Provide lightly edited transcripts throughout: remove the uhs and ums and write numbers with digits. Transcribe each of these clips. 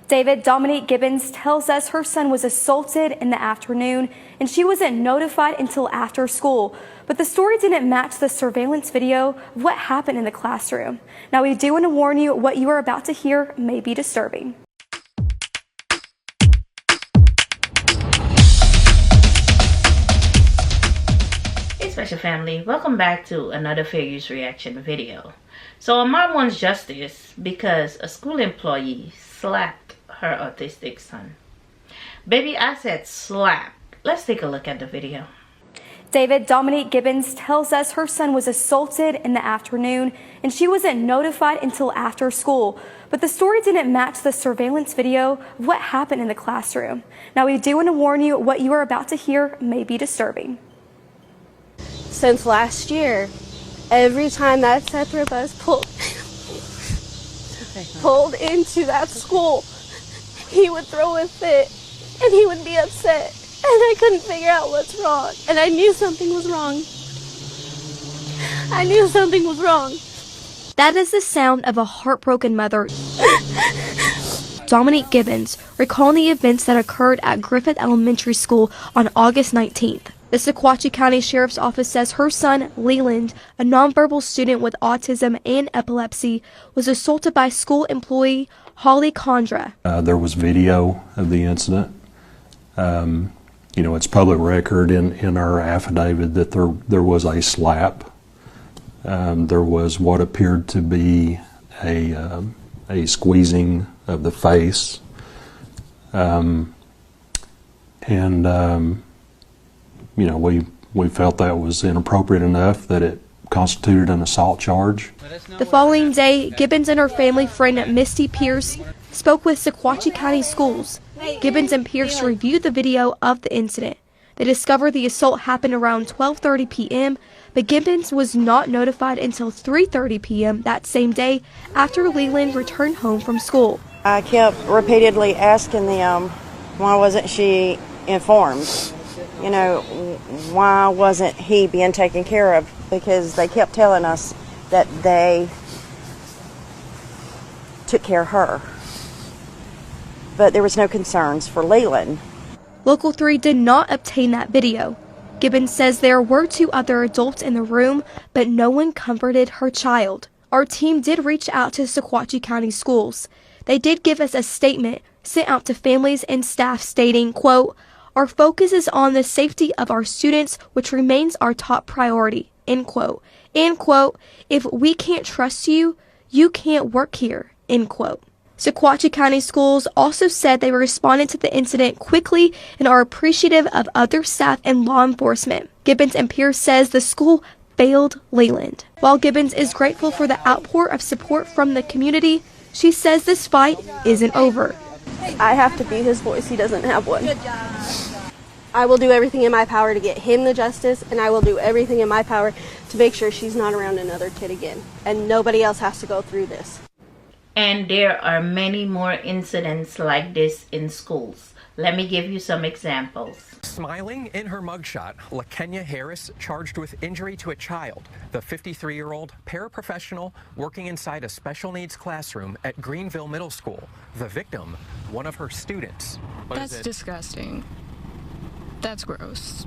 David, Dominique Gibbons tells us her son was assaulted in the afternoon and she wasn't notified until after school. But the story didn't match the surveillance video of what happened in the classroom. Now, we do want to warn you, what you are about to hear may be disturbing. Hey Special Family, welcome back to another Fair Use Reaction video. So a mom wants justice because a school employee slapped her autistic son. Baby, I said slap. Let's take a look at the video. David, Dominique Gibbons tells us her son was assaulted in the afternoon and she wasn't notified until after school. But the story didn't match the surveillance video of what happened in the classroom. Now, we do want to warn you, what you are about to hear may be disturbing. Since last year, every time that separate bus pulled into that school, he would throw a fit and he would be upset, and I couldn't figure out what's wrong, and I knew something was wrong. I knew something was wrong. That is the sound of a heartbroken mother, Dominique Gibbons, recalling the events that occurred at Griffith Elementary School on August 19th. The Sequatchie County Sheriff's Office says her son, Leland, a nonverbal student with autism and epilepsy, was assaulted by school employee Holly Condra. There was video of the incident. It's public record in our affidavit that there was a slap. There was what appeared to be a squeezing of the face. We felt that was inappropriate enough that it constituted an assault charge. The following day, Gibbons and her family friend Misty Pierce spoke with Sequatchie County Schools. Gibbons and Pierce reviewed the video of the incident. They discovered the assault happened around 12:30 p.m., but Gibbons was not notified until 3:30 p.m. that same day after Leland returned home from school. I kept repeatedly asking them, why wasn't she informed? Why wasn't he being taken care of? Because they kept telling us that they took care of her. But there was no concerns for Leland. Local 3 did not obtain that video. Gibbons says there were 2 other adults in the room, but no one comforted her child. Our team did reach out to Sequatchie County Schools. They did give us a statement sent out to families and staff stating, quote, "Our focus is on the safety of our students, which remains our top priority," end quote. End quote. "If we can't trust you, you can't work here," end quote. Sequatchie County Schools also said they responded to the incident quickly and are appreciative of other staff and law enforcement. Gibbons and Pierce says the school failed Leland. While Gibbons is grateful for the outpour of support from the community, she says this fight isn't over. I have to be his voice. He doesn't have one. I will do everything in my power to get him the justice, and I will do everything in my power to make sure she's not around another kid again, and nobody else has to go through this. And there are many more incidents like this in schools. Let me give you some examples. Smiling in her mugshot, LaKenya Harris charged with injury to a child, the 53-year-old paraprofessional working inside a special needs classroom at Greenville Middle School. The victim, one of her students. That's disgusting. That's gross.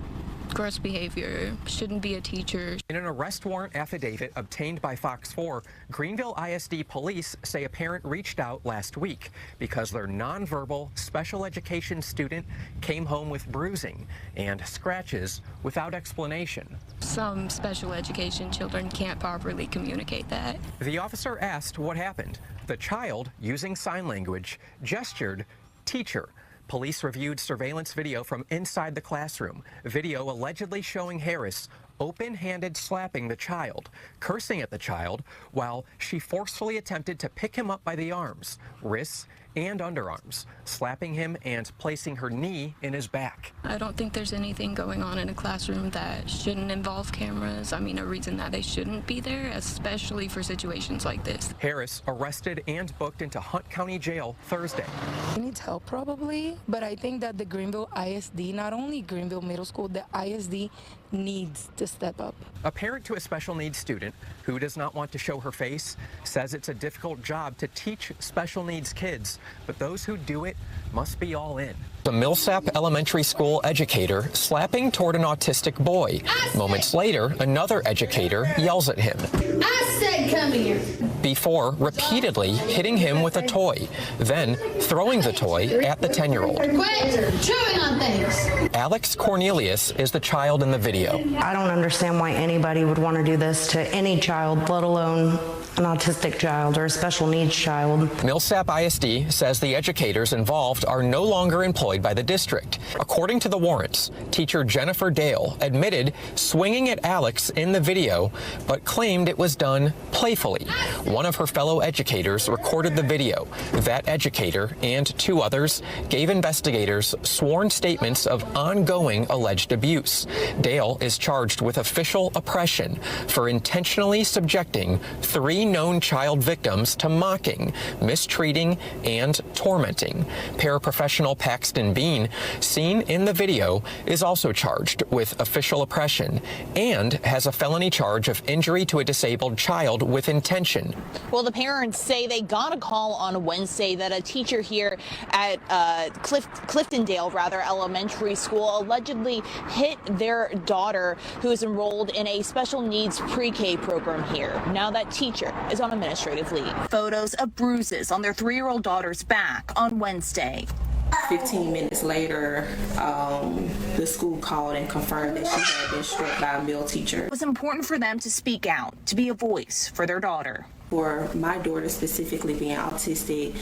Gross behavior. Shouldn't be a teacher. In an arrest warrant affidavit obtained by Fox 4, Greenville ISD police say a parent reached out last week because their nonverbal special education student came home with bruising and scratches without explanation. Some special education children can't properly communicate that. The officer asked what happened. The child, using sign language, gestured, "Teacher." Police reviewed surveillance video from inside the classroom, video allegedly showing Harris open-handed slapping the child, cursing at the child, while she forcefully attempted to pick him up by the arms, wrists, and underarms, slapping him and placing her knee in his back. I don't think there's anything going on in a classroom that shouldn't involve cameras. I mean, a reason that they shouldn't be there, especially for situations like this. Harris arrested and booked into Hunt County Jail Thursday. He needs help probably, but I think that the Greenville ISD, not only Greenville Middle School, the ISD needs to step up. A parent to a special needs student who does not want to show her face says it's a difficult job to teach special needs kids but those who do it must be all in. The Millsap Elementary School educator slapping toward an autistic boy. Moments later, another educator yells at him. I said come here. Before repeatedly hitting him with a toy, then throwing the toy at the 10-year-old. Quit chewing on things. Alex Cornelius is the child in the video. I don't understand why anybody would want to do this to any child, let alone an autistic child or a special needs child. Millsap ISD says the educators involved are no longer employed by the district. According to the warrants, teacher Jennifer Dale admitted swinging at Alex in the video, but claimed it was done playfully. One of her fellow educators recorded the video. That educator and two others gave investigators sworn statements of ongoing alleged abuse. Dale is charged with official oppression for intentionally subjecting 3 known child victims to mocking, mistreating, and tormenting. Paraprofessional Paxton Bean, seen in the video, is also charged with official oppression and has a felony charge of injury to a disabled child with intention. Well, the parents say they got a call on Wednesday that a teacher here at Cliftondale Elementary School allegedly hit their daughter, who is enrolled in a special needs pre-K program here. Now that teacher is on administrative leave. Photos of bruises on their 3-year-old daughter's back on Wednesday. 15 minutes later, the school called and confirmed that she had been struck by a male teacher. It was important for them to speak out, to be a voice for their daughter. For my daughter specifically being autistic,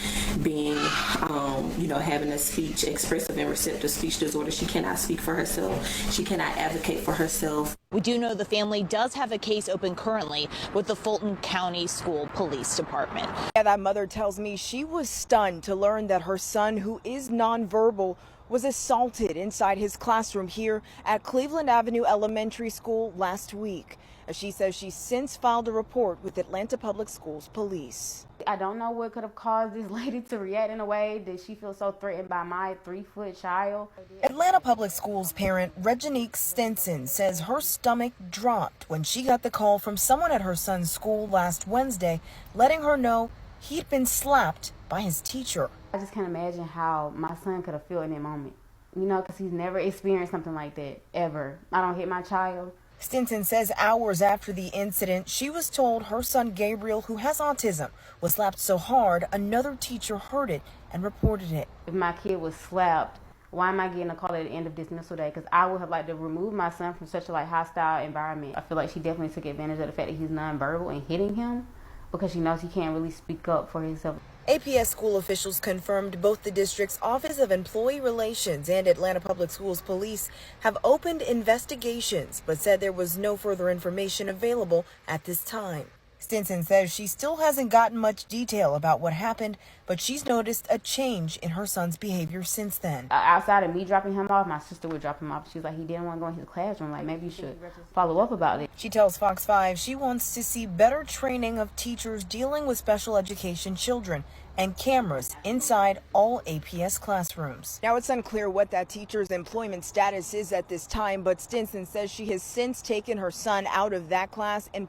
being, having a speech, expressive and receptive speech disorder, she cannot speak for herself. She cannot advocate for herself. We do know the family does have a case open currently with the Fulton County School Police Department. Yeah, that mother tells me she was stunned to learn that her son, who is nonverbal, was assaulted inside his classroom here at Cleveland Avenue Elementary School last week. She says she's since filed a report with Atlanta Public Schools Police. I don't know what could have caused this lady to react in a way that she feels so threatened by my 3-foot child. Atlanta Public Schools parent Reginique Stinson says her stomach dropped when she got the call from someone at her son's school last Wednesday, letting her know he'd been slapped by his teacher. I just can't imagine how my son could have felt in that moment, because he's never experienced something like that, ever. I don't hit my child. Stinson says hours after the incident, she was told her son Gabriel, who has autism, was slapped so hard another teacher heard it and reported it. If my kid was slapped, why am I getting a call at the end of dismissal day? Because I would have liked to remove my son from such a hostile environment. I feel like she definitely took advantage of the fact that he's nonverbal and hitting him because she knows he can't really speak up for himself. APS school officials confirmed both the district's Office of Employee Relations and Atlanta Public Schools Police have opened investigations, but said there was no further information available at this time. Stinson says she still hasn't gotten much detail about what happened, but she's noticed a change in her son's behavior since then. Outside of me dropping him off, my sister would drop him off. She was like, he didn't want to go in his classroom. Like, maybe you should follow up about it. She tells Fox 5 she wants to see better training of teachers dealing with special education children and cameras inside all APS classrooms. Now, it's unclear what that teacher's employment status is at this time, but Stinson says she has since taken her son out of that class and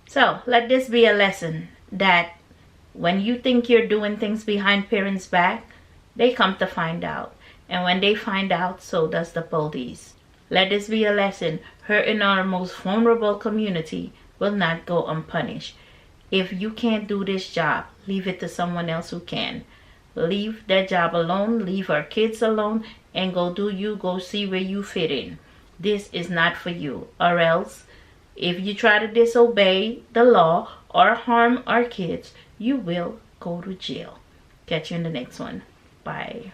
So let this be a lesson that when you think you're doing things behind parents' back, they come to find out. And when they find out, so does the police. Let this be a lesson. Hurt in our most vulnerable community will not go unpunished. If you can't do this job, leave it to someone else who can. Leave that job alone, leave our kids alone, and go do you, go see where you fit in. This is not for you. Or else, if you try to disobey the law or harm our kids, you will go to jail. Catch you in the next one. Bye.